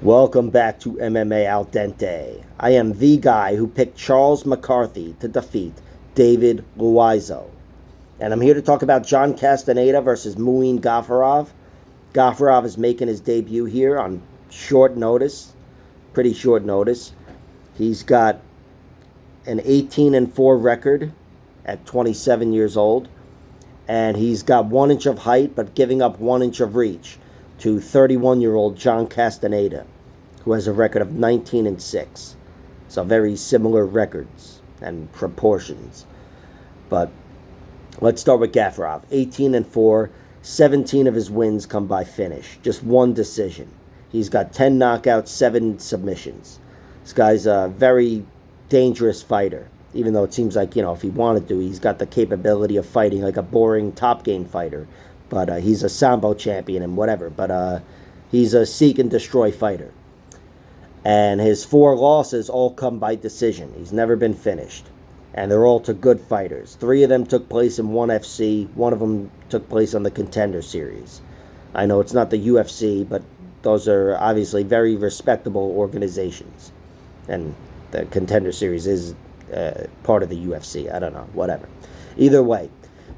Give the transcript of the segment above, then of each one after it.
Welcome back to MMA Al Dente. I am the guy who picked Charles McCarthy to defeat David Luizo. And I'm here to talk about John Castaneda versus Muin Gafurov. Gafurov is making his debut here on short notice, pretty short notice. He's got an 18-4 record at 27 years old, and he's got 1 inch of height but giving up 1 inch of reach to 31-year-old John Castaneda, who has a record of 19-6. So very similar records and proportions. But let's start with Gafurov. 18-4, 17 of his wins come by finish. Just one decision. He's got 10 knockouts, 7 submissions. This guy's a very dangerous fighter. Even though it seems like, if he wanted to, he's got the capability of fighting like a boring top game fighter. But he's a Sambo champion and whatever. But he's a seek and destroy fighter. And his 4 losses all come by decision. He's never been finished. And they're all to good fighters. 3 of them took place in ONE FC. 1 of them took place on the Contender Series. I know it's not the UFC, but those are obviously very respectable organizations. And the Contender Series is part of the UFC. I don't know, whatever. Either way,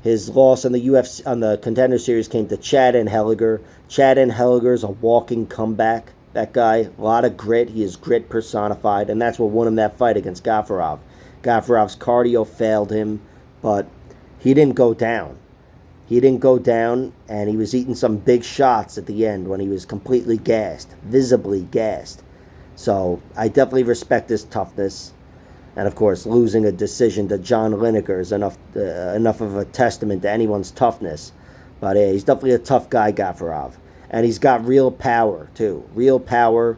his loss on the UFC on the Contender Series came to Chad Henniger. Chad Henniger is a walking comeback. That guy, a lot of grit. He is grit personified, and that's what won him that fight against Gafurov. Gafurov's cardio failed him, but he didn't go down. He didn't go down, and he was eating some big shots at the end when he was completely gassed, visibly gassed. So I definitely respect his toughness. And of course, losing a decision to John Lineker is enough of a testament to anyone's toughness. But he's definitely a tough guy, Gafurov. And he's got real power, too. Real power.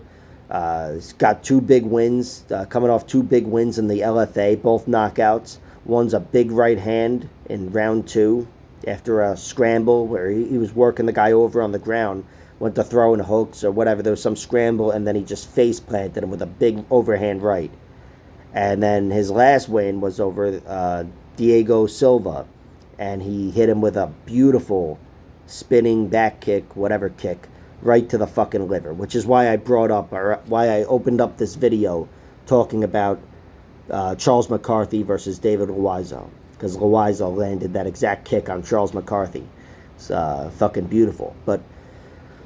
He's got 2 big wins, coming off 2 big wins in the LFA, both knockouts. One's a big right hand in round 2 after a scramble where he was working the guy over on the ground, went to throw in hooks or whatever. There was some scramble, and then he just face planted him with a big overhand right. And then his last win was over Diego Silva, and he hit him with a beautiful spinning back kick, whatever kick, right to the fucking liver, which is why I brought up, or why I opened up this video talking about Charles McCarthy versus David Luizo, because Luizo landed that exact kick on Charles McCarthy. It's fucking beautiful. But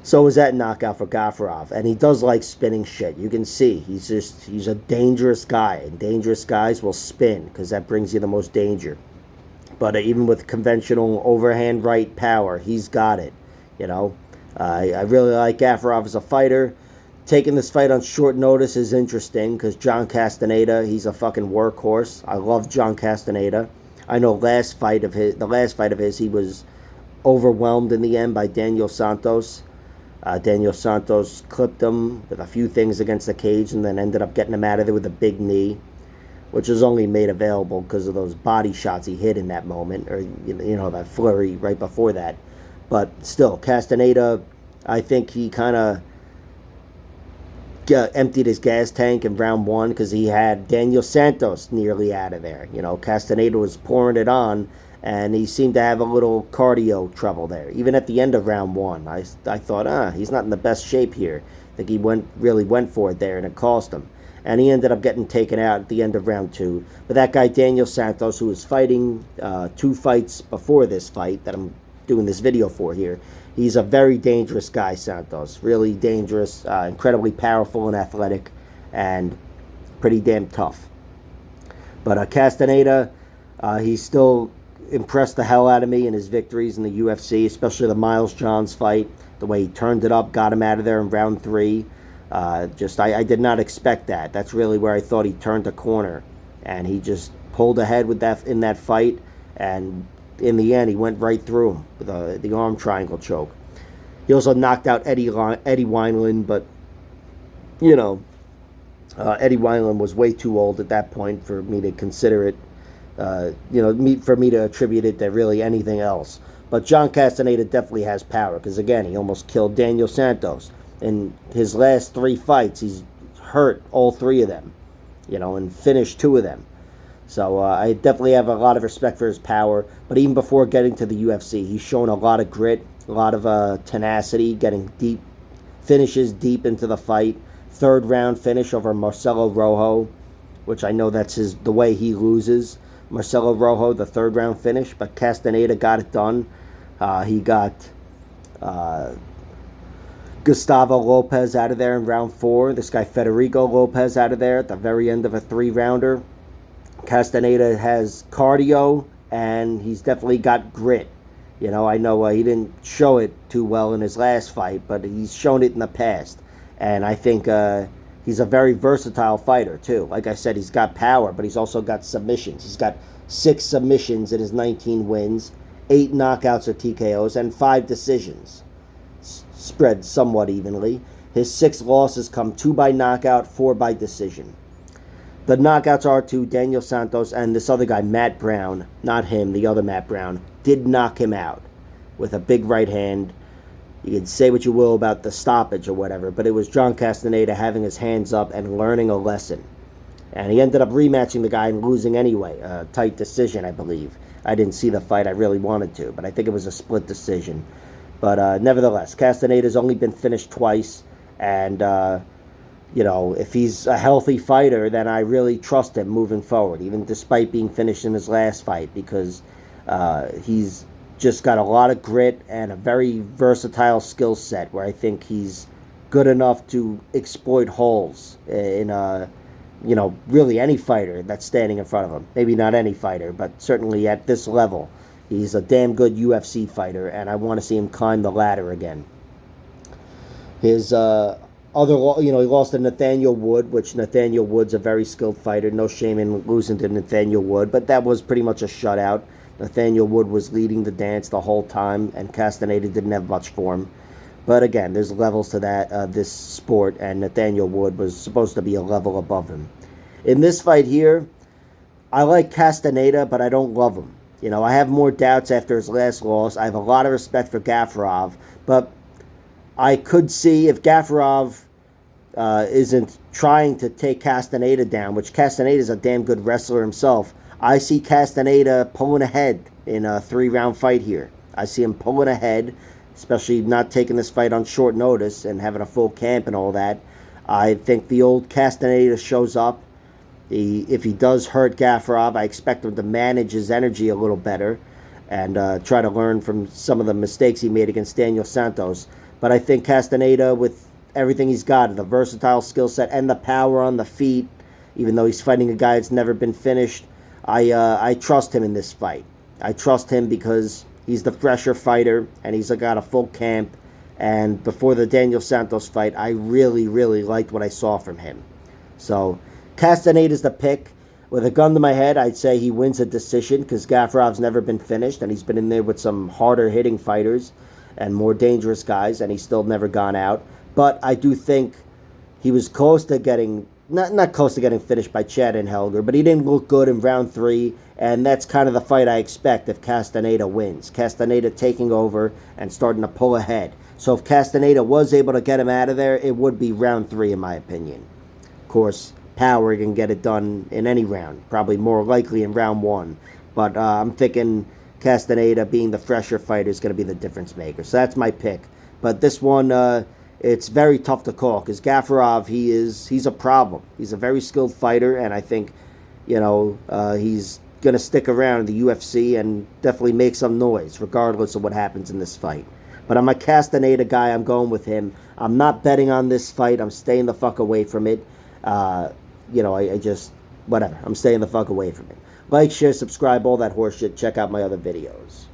so was that knockout for Gafurov, and he does like spinning shit. You can see he's a dangerous guy, and dangerous guys will spin because that brings you the most danger. But even with conventional overhand right power, he's got it. I really like Gafurov as a fighter. Taking this fight on short notice is interesting because John Castaneda, he's a fucking workhorse. I love John Castaneda. I know the last fight of his, he was overwhelmed in the end by Daniel Santos. Daniel Santos clipped him with a few things against the cage and then ended up getting him out of there with a big knee, which was only made available because of those body shots he hit in that moment, or that flurry right before that. But still, Castaneda, I think he kind of emptied his gas tank in round 1 because he had Daniel Santos nearly out of there. Castaneda was pouring it on, and he seemed to have a little cardio trouble there. Even at the end of round 1, I thought, he's not in the best shape here. I think he really went for it there, and it cost him. And he ended up getting taken out at the end of round 2. But that guy, Daniel Santos, who was fighting 2 fights before this fight that I'm doing this video for here, he's a very dangerous guy, Santos. Really dangerous, incredibly powerful and athletic, and pretty damn tough. But Castaneda, he still impressed the hell out of me in his victories in the UFC, especially the Miles Johns fight. The way he turned it up, got him out of there in round 3. I did not expect that. That's really where I thought he turned the corner, and he just pulled ahead with that in that fight, and in the end he went right through him with the arm triangle choke. He also knocked out Eddie Wineland, but Eddie Wineland was way too old at that point for me to consider it, for me to attribute it to really anything else. But John Castaneda definitely has power, because again, he almost killed Daniel Santos. In his last 3 fights, he's hurt all 3 of them, and finished 2 of them. So I definitely have a lot of respect for his power. But even before getting to the UFC, he's shown a lot of grit, a lot of tenacity, getting deep finishes deep into the fight. Third round finish over Marcelo Rojo, which I know that's the way he loses. Marcelo Rojo, the third round finish, but Castaneda got it done. He got Gustavo Lopez out of there in round 4. This guy Federico Lopez out of there at the very end of a 3-rounder. Castaneda has cardio, and he's definitely got grit. You know, I know he didn't show it too well in his last fight, but he's shown it in the past. And I think he's a very versatile fighter, too. Like I said, he's got power, but he's also got submissions. He's got 6 submissions in his 19 wins, 8 knockouts or TKOs, and 5 decisions. Spread somewhat evenly. His 6 losses come 2 by knockout, 4 by decision. The knockouts are to Daniel Santos and this other guy, Matt Brown. Not him, the other Matt Brown. Did knock him out with a big right hand. You can say what you will about the stoppage or whatever, but it was John Castaneda having his hands up and learning a lesson. And he ended up rematching the guy and losing anyway. A tight decision, I believe. I didn't see the fight. I really wanted to, but I think it was a split decision. But nevertheless, Castaneda's only been finished twice, and you know, if he's a healthy fighter, then I really trust him moving forward, even despite being finished in his last fight, because he's just got a lot of grit and a very versatile skill set where I think he's good enough to exploit holes in, you know, really any fighter that's standing in front of him. Maybe not any fighter, but certainly at this level. He's a damn good UFC fighter, and I want to see him climb the ladder again. His he lost to Nathaniel Wood, which Nathaniel Wood's a very skilled fighter. No shame in losing to Nathaniel Wood, but that was pretty much a shutout. Nathaniel Wood was leading the dance the whole time, and Castaneda didn't have much for him. But again, there's levels to that this sport, and Nathaniel Wood was supposed to be a level above him. In this fight here, I like Castaneda, but I don't love him. You know, I have more doubts after his last loss. I have a lot of respect for Gafurov, but I could see if Gafurov isn't trying to take Castaneda down, which Castaneda is a damn good wrestler himself, I see Castaneda pulling ahead in a 3-round fight here. I see him pulling ahead, especially not taking this fight on short notice and having a full camp and all that. I think the old Castaneda shows up. If he does hurt Gafurov, I expect him to manage his energy a little better and try to learn from some of the mistakes he made against Daniel Santos. But I think Castaneda, with everything he's got, the versatile skill set and the power on the feet, even though he's fighting a guy that's never been finished, I trust him in this fight. I trust him because he's the fresher fighter and he's got a full camp. And before the Daniel Santos fight, I really, really liked what I saw from him. So Castaneda's the pick. With a gun to my head, I'd say he wins a decision because Gafurov's never been finished, and he's been in there with some harder-hitting fighters and more dangerous guys, and he's still never gone out. But I do think he was close to getting, not close to getting finished by Chad and Helger, but he didn't look good in round 3, and that's kind of the fight I expect if Castaneda wins. Castaneda taking over and starting to pull ahead. So if Castaneda was able to get him out of there, it would be round 3 in my opinion. Of course, power can get it done in any round, probably more likely in round 1. But I'm thinking Castaneda, being the fresher fighter, is going to be the difference maker. So that's my pick. But this one, it's very tough to call because Gafurov, he's a problem. He's a very skilled fighter, and I think, you know, he's going to stick around in the UFC and definitely make some noise, regardless of what happens in this fight. But I'm a Castaneda guy. I'm going with him. I'm not betting on this fight. I'm staying the fuck away from it. You know, I just, whatever. I'm staying the fuck away from it. Like, share, subscribe, all that horseshit. Check out my other videos.